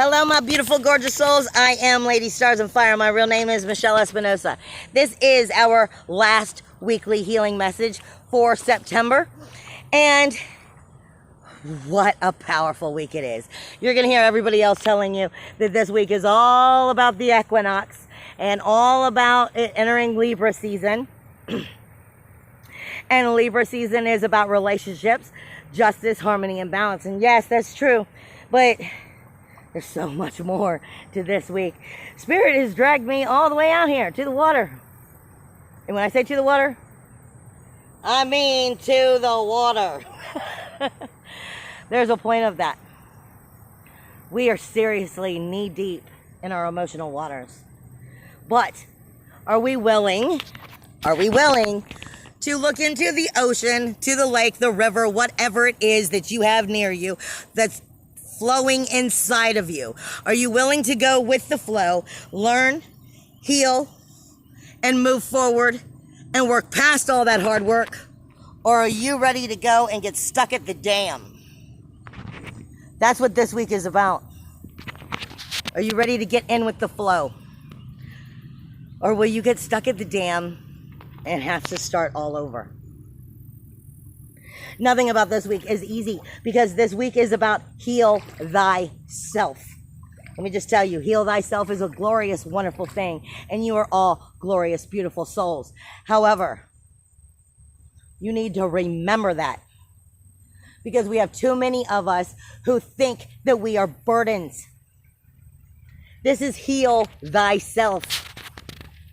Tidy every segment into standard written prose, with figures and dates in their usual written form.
Hello, my beautiful, gorgeous souls. I am Lady Stars on Fire. My real name is Michelle Espinosa. This is our last weekly healing message for September. And what a powerful week it is. You're going to hear everybody else telling you that this week is all about the equinox and all about it entering Libra season. And Libra season is about relationships, justice, harmony, and balance. And yes, that's true. But there's so much more to this week. Spirit has dragged me all the way out here to the water. And when I say to the water, I mean to the water. There's a point of that. We are seriously knee deep in our emotional waters. But are we willing to look into the ocean, to the lake, the river, whatever it is that you have near you that's flowing inside of you? Are you willing to go with the flow, learn, heal, and move forward and work past all that hard work? Or are you ready to go and get stuck at the dam? That's what this week is about. Are you ready to get in with the flow? Or will you get stuck at the dam and have to start all over? Nothing about this week is easy, because this week is about heal thyself. Let me just tell you, heal thyself is a glorious, wonderful thing, and you are all glorious, beautiful souls. However, you need to remember that, because we have too many of us who think that we are burdens. This is heal thyself.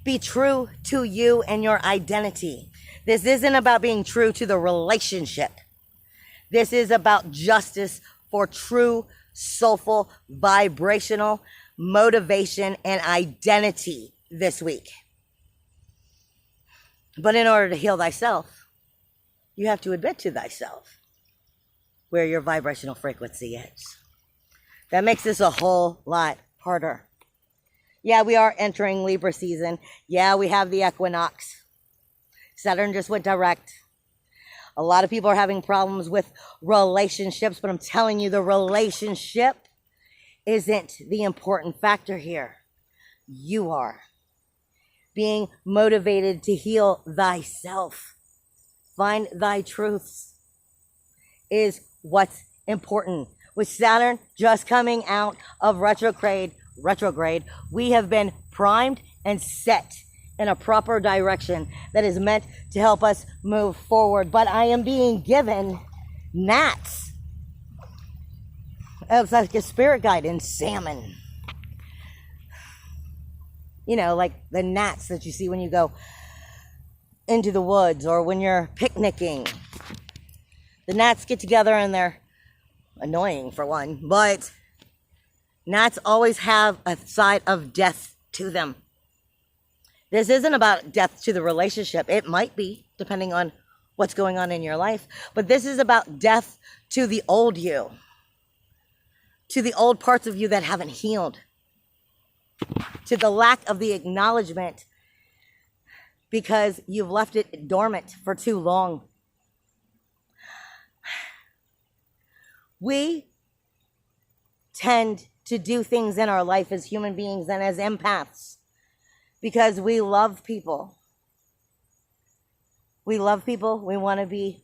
Be true to you and your identity. This isn't about being true to the relationship. This is about justice for true, soulful, vibrational motivation and identity this week. But in order to heal thyself, you have to admit to thyself where your vibrational frequency is. That makes this a whole lot harder. Yeah, we are entering Libra season. Yeah, we have the equinox. Saturn just went direct. A lot of people are having problems with relationships, but I'm telling you, the relationship isn't the important factor here. You are. Being motivated to heal thyself, find thy truths, is what's important. With Saturn just coming out of retrograde, we have been primed and set in a proper direction that is meant to help us move forward. But I am being given gnats. It's like a spirit guide in salmon. You know, like the gnats that you see when you go into the woods or when you're picnicking. The gnats get together and they're annoying for one, but gnats always have a side of death to them. This isn't about death to the relationship. It might be, depending on what's going on in your life. But this is about death to the old you, to the old parts of you that haven't healed, to the lack of the acknowledgement because you've left it dormant for too long. We tend to do things in our life as human beings and as empaths because we love people. We love people. We want to be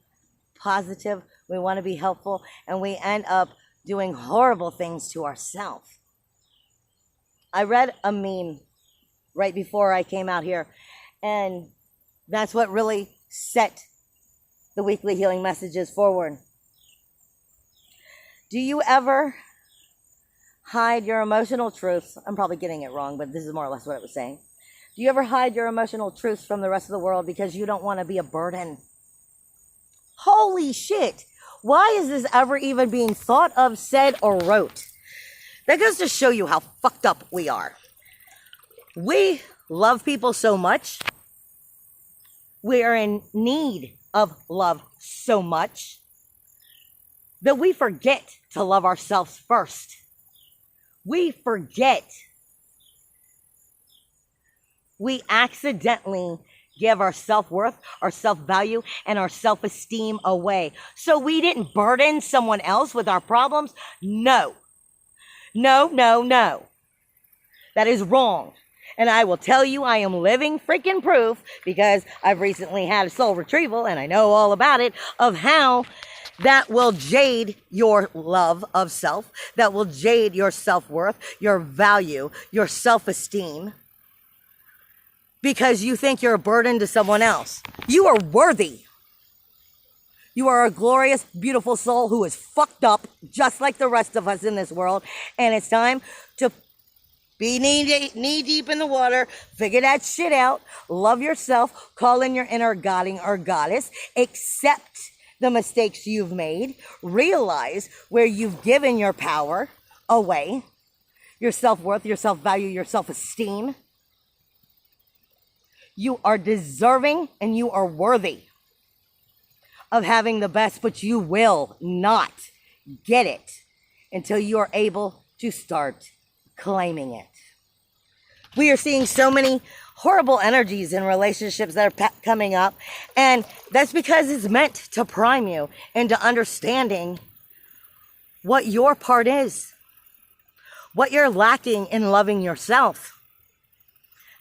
positive. We want to be helpful. And we end up doing horrible things to ourselves. I read a meme right before I came out here, and that's what really set the weekly healing messages forward. Do you ever hide your emotional truths? I'm probably getting it wrong, but this is more or less what it was saying. Do you ever hide your emotional truths from the rest of the world because you don't want to be a burden? Holy shit. Why is this ever even being thought of, said, or wrote? That goes to show you how fucked up we are. We love people so much. We are in need of love so much that we forget to love ourselves first. We forget. We accidentally give our self-worth, our self-value, and our self-esteem away. So we didn't burden someone else with our problems. No. No, no, no. That is wrong. And I will tell you, I am living freaking proof, because I've recently had a soul retrieval and I know all about it, of how that will jade your love of self, that will jade your self-worth, your value, your self-esteem, because you think you're a burden to someone else. You are worthy. You are a glorious, beautiful soul who is fucked up just like the rest of us in this world. And it's time to be knee deep in the water, figure that shit out, love yourself, call in your inner godding or goddess, accept the mistakes you've made, realize where you've given your power away, your self-worth, your self-value, your self-esteem. You are deserving and you are worthy of having the best, but you will not get it until you are able to start claiming it. We are seeing so many horrible energies in relationships that are coming up, and that's because it's meant to prime you into understanding what your part is, what you're lacking in loving yourself.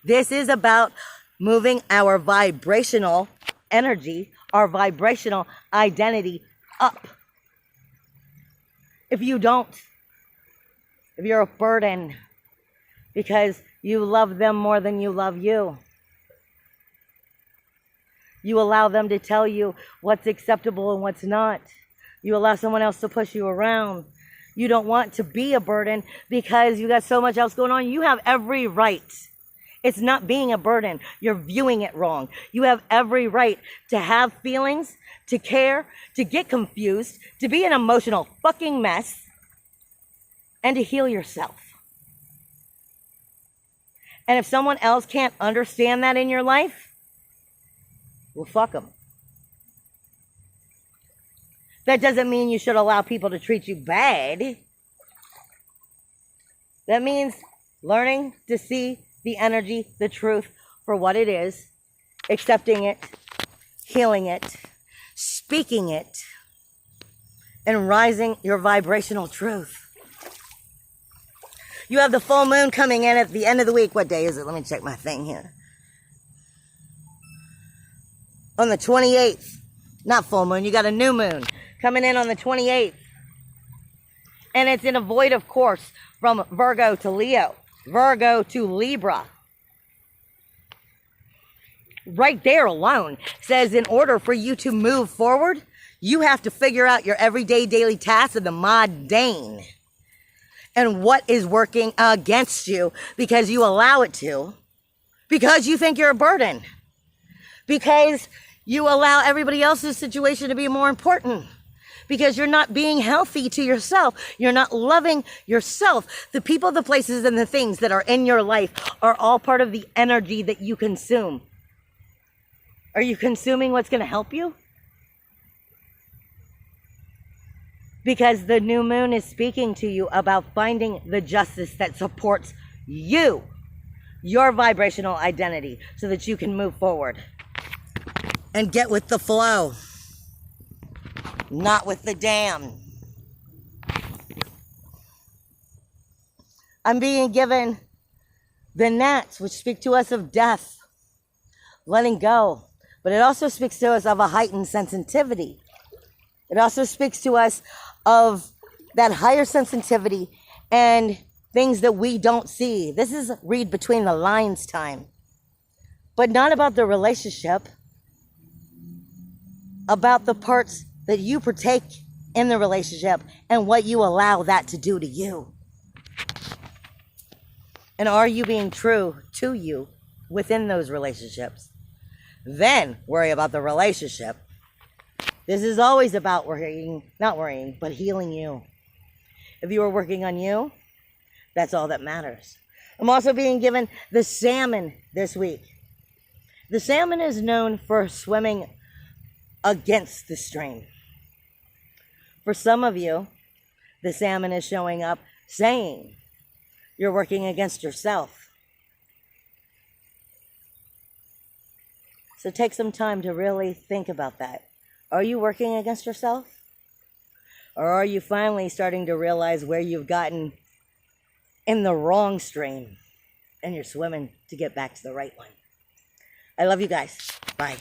This is about moving our vibrational energy, our vibrational identity up. If you don't, if you're a burden because you love them more than you love you, you allow them to tell you what's acceptable and what's not. You allow someone else to push you around. You don't want to be a burden because you got so much else going on. You have every right. It's not being a burden. You're viewing it wrong. You have every right to have feelings, to care, to get confused, to be an emotional fucking mess, and to heal yourself. And if someone else can't understand that in your life, well, fuck them. That doesn't mean you should allow people to treat you bad. That means learning to see the energy, the truth for what it is, accepting it, healing it, speaking it, and rising your vibrational truth. You have the full moon coming in at the end of the week. What day is it? Let me check my thing here. On the 28th. Not full moon. You got a new moon coming in on the 28th. And it's in a void, of course, from Virgo to Leo. Virgo to Libra. Right there alone says in order for you to move forward, you have to figure out your everyday daily tasks of the mundane. And what is working against you because you allow it to. Because you think you're a burden. Because you allow everybody else's situation to be more important. Because you're not being healthy to yourself. You're not loving yourself. The people, the places, and the things that are in your life are all part of the energy that you consume. Are you consuming what's going to help you? Because the new moon is speaking to you about finding the justice that supports you, your vibrational identity, so that you can move forward and get with the flow, not with the dam. I'm being given the gnats, which speak to us of death, letting go, but it also speaks to us of a heightened sensitivity. It also speaks to us of that higher sensitivity and things that we don't see. This is read between the lines time, but not about the relationship, about the parts that you partake in the relationship and what you allow that to do to you. And are you being true to you within those relationships? Then worry about the relationship. This is always about not worrying, but healing you. If you are working on you, that's all that matters. I'm also being given the salmon this week. The salmon is known for swimming against the stream. For some of you, the salmon is showing up saying you're working against yourself. So take some time to really think about that. Are you working against yourself? Or are you finally starting to realize where you've gotten in the wrong stream and you're swimming to get back to the right one. I love you guys. Bye.